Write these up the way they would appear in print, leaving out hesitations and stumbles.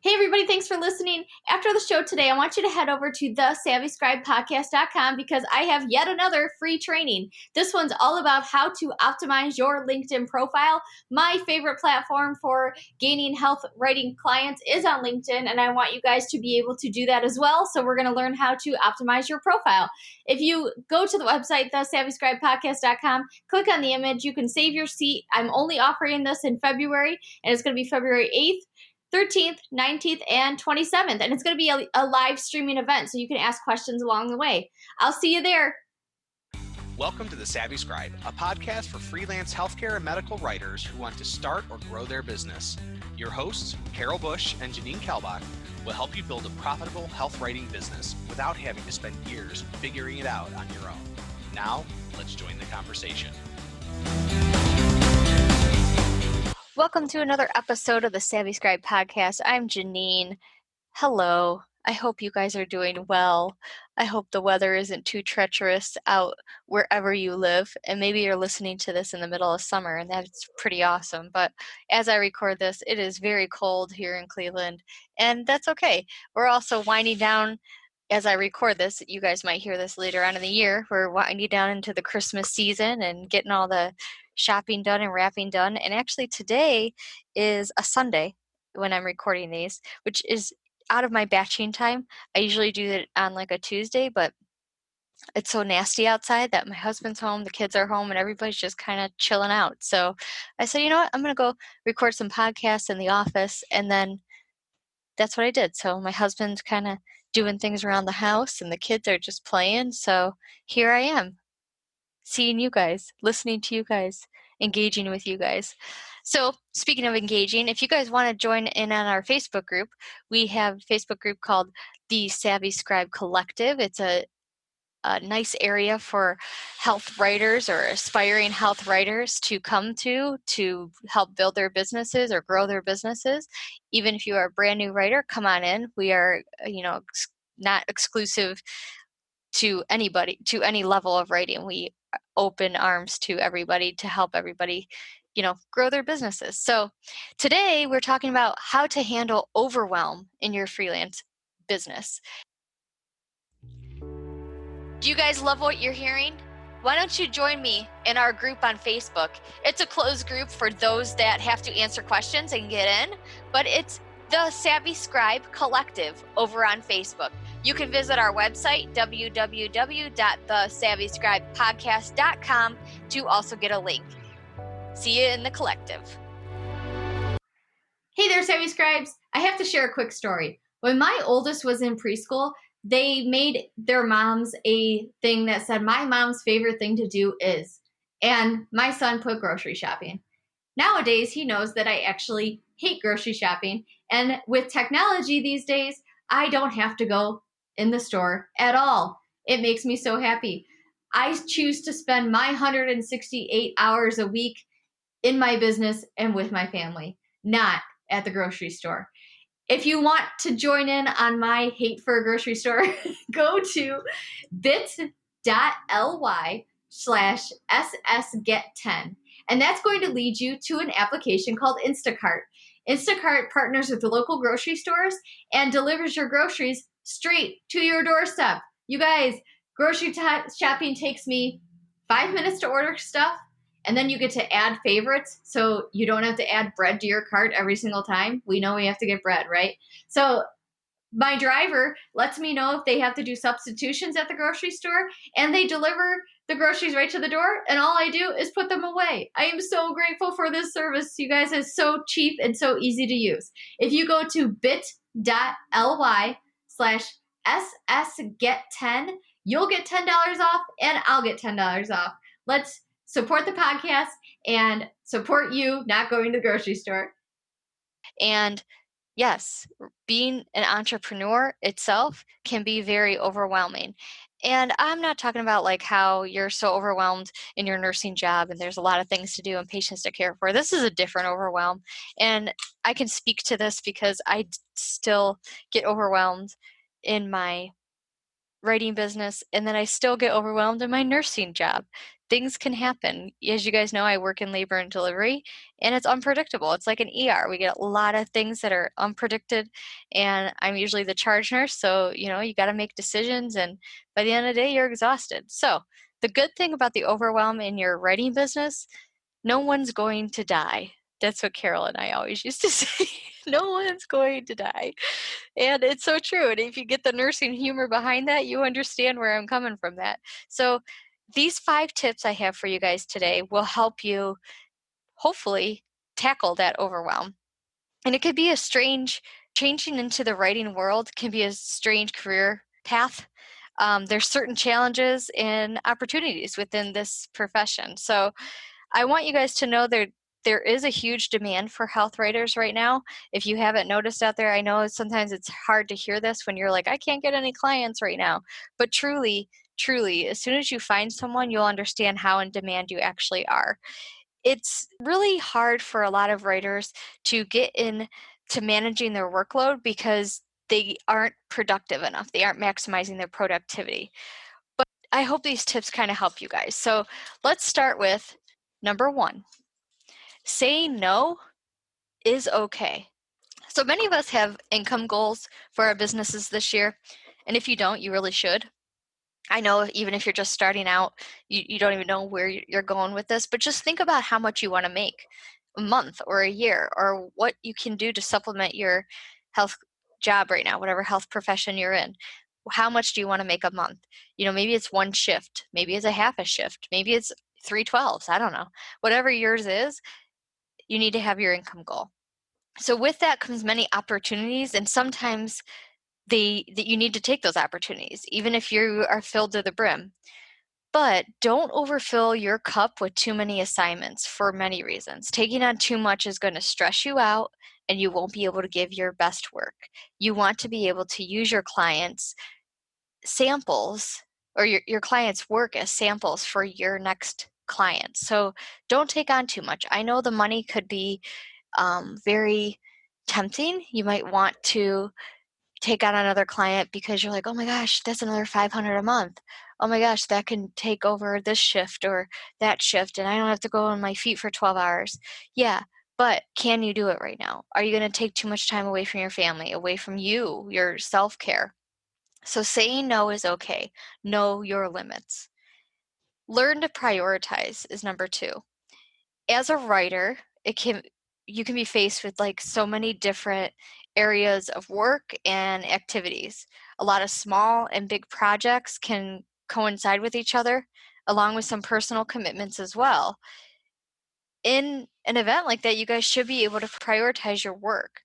Hey everybody, thanks for listening. After the show today, I want you to head over to thesavvyscribepodcast.com because I have yet another free training. This one's all about how to optimize your LinkedIn profile. My favorite platform for gaining health writing clients is on LinkedIn, and I want you guys to be able to do that as well. So we're going to learn how to optimize your profile. If you go to the website, thesavvyscribepodcast.com, click on the image, you can save your seat. I'm only offering this in February, and it's going to be February 8th. 13th, 19th, and 27th. And it's going to be a live streaming event, so you can ask questions along the way. I'll see you there. Welcome to The Savvy Scribe, a podcast for freelance healthcare and medical writers who want to start or grow their business. Your hosts, Carol Bush and Janine Kalbach, will help you build a profitable health writing business without having to spend years figuring it out on your own. Now, let's join the conversation. Welcome to another episode of the Savvy Scribe podcast. I'm Janine. Hello. I hope you guys are doing well. I hope the weather isn't too treacherous out wherever you live. And maybe you're listening to this in the middle of summer, and that's pretty awesome. But as I record this, it is very cold here in Cleveland, and that's okay. We're also winding down. As I record this, you guys might hear this later on in the year. We're winding down into the Christmas season and getting all the shopping done and wrapping done. And actually today is a Sunday when I'm recording these, which is out of my batching time. I usually do it on like a Tuesday, but it's so nasty outside that my husband's home, the kids are home, and everybody's just kind of chilling out. So I said, you know what, I'm going to go record some podcasts in the office. And then that's what I did. So my husband's kind of doing things around the house and the kids are just playing. So here I am, seeing you guys, listening to you guys, engaging with you guys. So speaking of engaging, if you guys want to join in on our Facebook group, we have a Facebook group called the Savvy Scribe Collective. It's a nice area for health writers or aspiring health writers to come to help build their businesses or grow their businesses. Even if you are a brand new writer, come on in. We are, not exclusive to anybody, to any level of writing. We open arms to everybody to help everybody, grow their businesses. So today we're talking about how to handle overwhelm in your freelance business. Do you guys love what you're hearing? Why don't you join me in our group on Facebook? It's a closed group for those that have to answer questions and get in, but it's the Savvy Scribe Collective over on Facebook. You can visit our website, www.thesavvyscribepodcast.com, to also get a link. See you in the collective. Hey there, Savvy Scribes. I have to share a quick story. When my oldest was in preschool, they made their moms a thing that said, my mom's favorite thing to do is, and my son put grocery shopping. Nowadays, he knows that I actually hate grocery shopping. And with technology these days, I don't have to go in the store at all. It makes me so happy. I choose to spend my 168 hours a week in my business and with my family, not at the grocery store. If you want to join in on my hate for a grocery store, go to bit.ly/ssget10. And that's going to lead you to an application called Instacart. Instacart partners with the local grocery stores and delivers your groceries straight to your doorstep. You guys, grocery shopping takes me 5 minutes to order stuff. And then you get to add favorites, so you don't have to add bread to your cart every single time. We know we have to get bread, right? So my driver lets me know if they have to do substitutions at the grocery store, and they deliver the groceries right to the door, and all I do is put them away. I am so grateful for this service. You guys, it's so cheap and so easy to use. If you go to bit.ly/ssget10, you'll get $10 off, and I'll get $10 off. Let's support the podcast and support you not going to the grocery store. And yes, being an entrepreneur itself can be very overwhelming. And I'm not talking about like how you're so overwhelmed in your nursing job and there's a lot of things to do and patients to care for. This is a different overwhelm. And I can speak to this because I still get overwhelmed in my writing business, and then I still get overwhelmed in my nursing job. Things can happen. As you guys know, I work in labor and delivery, and it's unpredictable. It's like an ER. We get a lot of things that are unpredicted, and I'm usually the charge nurse, so you got to make decisions, and by the end of the day, you're exhausted. So the good thing about the overwhelm in your writing business, no one's going to die. That's what Carol and I always used to say. No one's going to die. And it's so true. And if you get the nursing humor behind that, you understand where I'm coming from that. So these 5 tips I have for you guys today will help you hopefully tackle that overwhelm. And it could be a strange, changing into the writing world can be a strange career path. There's certain challenges and opportunities within this profession. So I want you guys to know there is a huge demand for health writers right now. If you haven't noticed out there, I know sometimes it's hard to hear this when you're like, I can't get any clients right now. But truly, as soon as you find someone, you'll understand how in demand you actually are. It's really hard for a lot of writers to get in to managing their workload because they aren't productive enough. They aren't maximizing their productivity. But I hope these tips kind of help you guys. So let's start with number 1. Saying no is okay. So many of us have income goals for our businesses this year. And if you don't, you really should. I know even if you're just starting out, you don't even know where you're going with this, but just think about how much you want to make a month or a year, or what you can do to supplement your health job right now, whatever health profession you're in. How much do you want to make a month? Maybe it's 1 shift, maybe it's a half a shift, maybe it's 3/12s. I don't know. Whatever yours is, you need to have your income goal. So with that comes many opportunities, and sometimes that you need to take those opportunities, even if you are filled to the brim. But don't overfill your cup with too many assignments for many reasons. Taking on too much is going to stress you out, and you won't be able to give your best work. You want to be able to use your clients' samples or your clients' work as samples for your next client. So don't take on too much. I know the money could be very tempting. You might want to take on another client because you're like, oh my gosh, that's another $500 a month. Oh my gosh, that can take over this shift or that shift, and I don't have to go on my feet for 12 hours. Yeah, but can you do it right now? Are you going to take too much time away from your family, away from you, your self-care? So saying no is okay. Know your limits. Learn to prioritize is number 2. As a writer, you can be faced with like so many different areas of work and activities. A lot of small and big projects can coincide with each other, along with some personal commitments as well. In an event like that, you guys should be able to prioritize your work.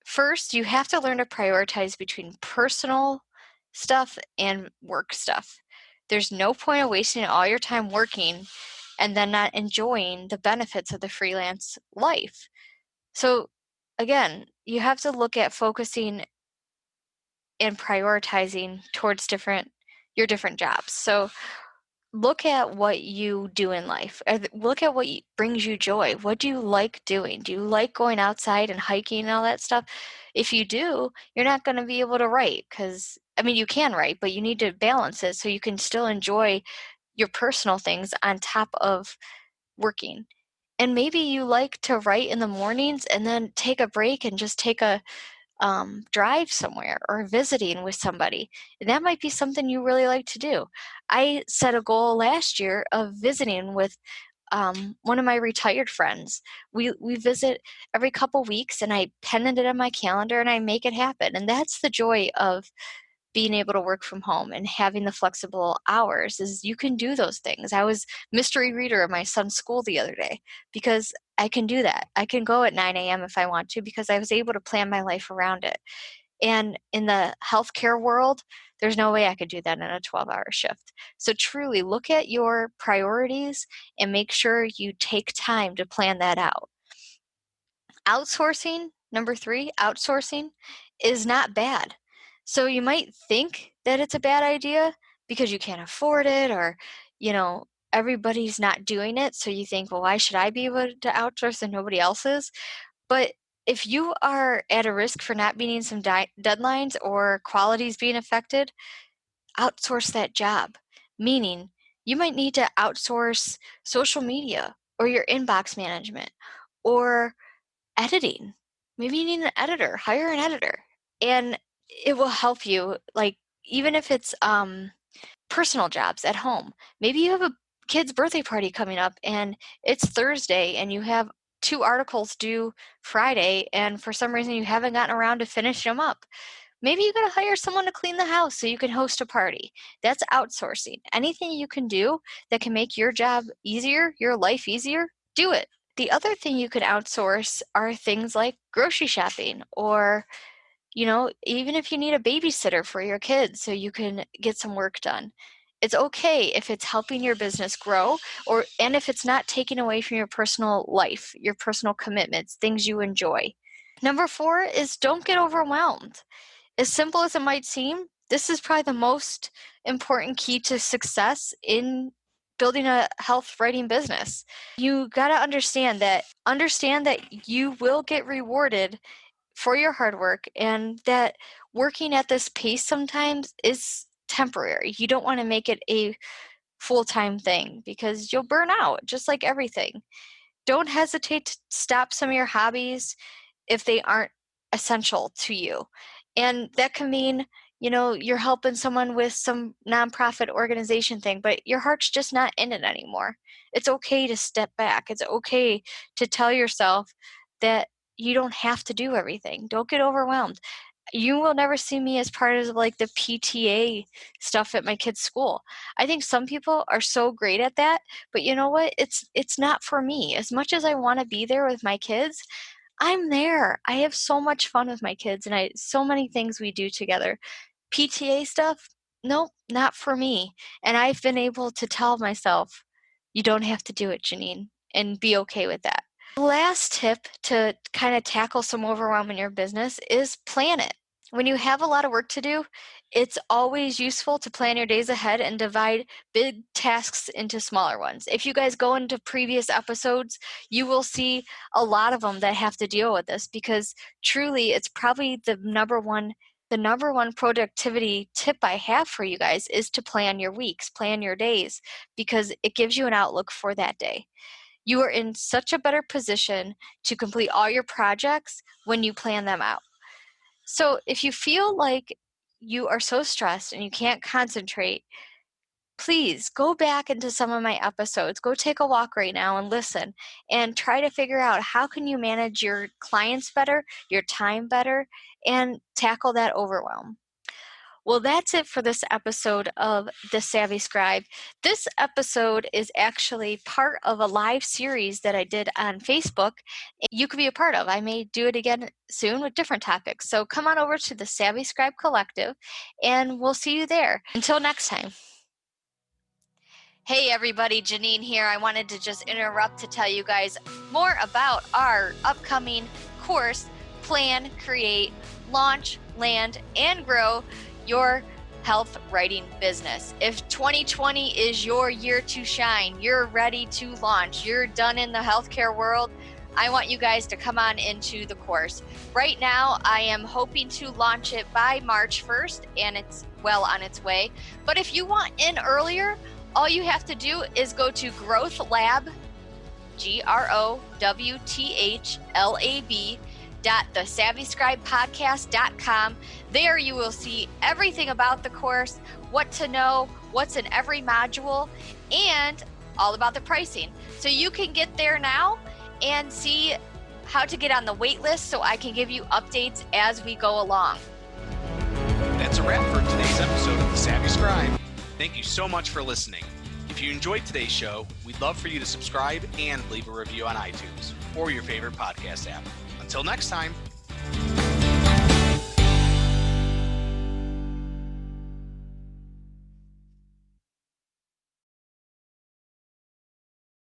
First, you have to learn to prioritize between personal stuff and work stuff. There's no point of wasting all your time working and then not enjoying the benefits of the freelance life. So again, you have to look at focusing and prioritizing towards your different jobs. So look at what you do in life. Look at what brings you joy. What do you like doing? Do you like going outside and hiking and all that stuff? If you do, you're not going to be able to write because, I mean, you can write, but you need to balance it so you can still enjoy your personal things on top of working. And maybe you like to write in the mornings and then take a break and just take a drive somewhere or visiting with somebody. And that might be something you really like to do. I set a goal last year of visiting with one of my retired friends. We visit every couple weeks, and I pen it in my calendar and I make it happen. And that's the joy of being able to work from home and having the flexible hours is you can do those things. I was mystery reader at my son's school the other day because I can do that. I can go at 9 a.m. if I want to because I was able to plan my life around it. And in the healthcare world, there's no way I could do that in a 12-hour shift. So truly look at your priorities and make sure you take time to plan that out. Outsourcing, number 3, outsourcing is not bad. So you might think that it's a bad idea because you can't afford it or, everybody's not doing it. So you think, well, why should I be able to outsource and nobody else is? But if you are at a risk for not meeting some deadlines or qualities being affected, outsource that job. Meaning, you might need to outsource social media or your inbox management or editing. Maybe you need an editor, hire an editor. And it will help you, like, even if it's personal jobs at home. Maybe you have a kid's birthday party coming up and it's Thursday and you have 2 articles due Friday, and for some reason you haven't gotten around to finish them up. Maybe you got to hire someone to clean the house so you can host a party. That's outsourcing. Anything you can do that can make your job easier, your life easier, do it. The other thing you can outsource are things like grocery shopping, or even if you need a babysitter for your kids so you can get some work done. It's okay if it's helping your business grow, and if it's not taking away from your personal life, your personal commitments, things you enjoy. Number 4 is don't get overwhelmed. As simple as it might seem, this is probably the most important key to success in building a health writing business. You got to understand that you will get rewarded for your hard work, and that working at this pace sometimes is temporary. You don't want to make it a full-time thing because you'll burn out, just like everything. Don't hesitate to stop some of your hobbies if they aren't essential to you. And that can mean, you're helping someone with some nonprofit organization thing, but your heart's just not in it anymore. It's okay to step back. It's okay to tell yourself that you don't have to do everything. Don't get overwhelmed. You will never see me as part of like the PTA stuff at my kid's school. I think some people are so great at that, but you know what? It's not for me. As much as I want to be there with my kids, I'm there. I have so much fun with my kids, and so many things we do together. PTA stuff, nope, not for me. And I've been able to tell myself, you don't have to do it, Janine, and be okay with that. The last tip to kind of tackle some overwhelm in your business is plan it. When you have a lot of work to do, it's always useful to plan your days ahead and divide big tasks into smaller ones. If you guys go into previous episodes, you will see a lot of them that have to deal with this, because truly it's probably the number one productivity tip I have for you guys is to plan your weeks, plan your days, because it gives you an outlook for that day. You are in such a better position to complete all your projects when you plan them out. So if you feel like you are so stressed and you can't concentrate, please go back into some of my episodes. Go take a walk right now and listen and try to figure out how can you manage your clients better, your time better, and tackle that overwhelm. Well, that's it for this episode of The Savvy Scribe. This episode is actually part of a live series that I did on Facebook. You could be a part of. I may do it again soon with different topics. So come on over to the Savvy Scribe Collective, and we'll see you there. Until next time. Hey everybody, Janine here. I wanted to just interrupt to tell you guys more about our upcoming course, Plan, Create, Launch, Land, and Grow Your Health Writing Business. If 2020 is your year to shine, you're ready to launch, you're done in the healthcare world, I want you guys to come on into the course. Right now, I am hoping to launch it by March 1st, and it's well on its way. But if you want in earlier, all you have to do is go to Growth Lab, GROWTHLAB, thesavvyscribepodcast.com. There you will see everything about the course, what to know, what's in every module, and all about the pricing. So you can get there now and see how to get on the wait list so I can give you updates as we go along. That's a wrap for today's episode of The Savvy Scribe. Thank you so much for listening. If you enjoyed today's show, we'd love for you to subscribe and leave a review on iTunes or your favorite podcast app. Until next time.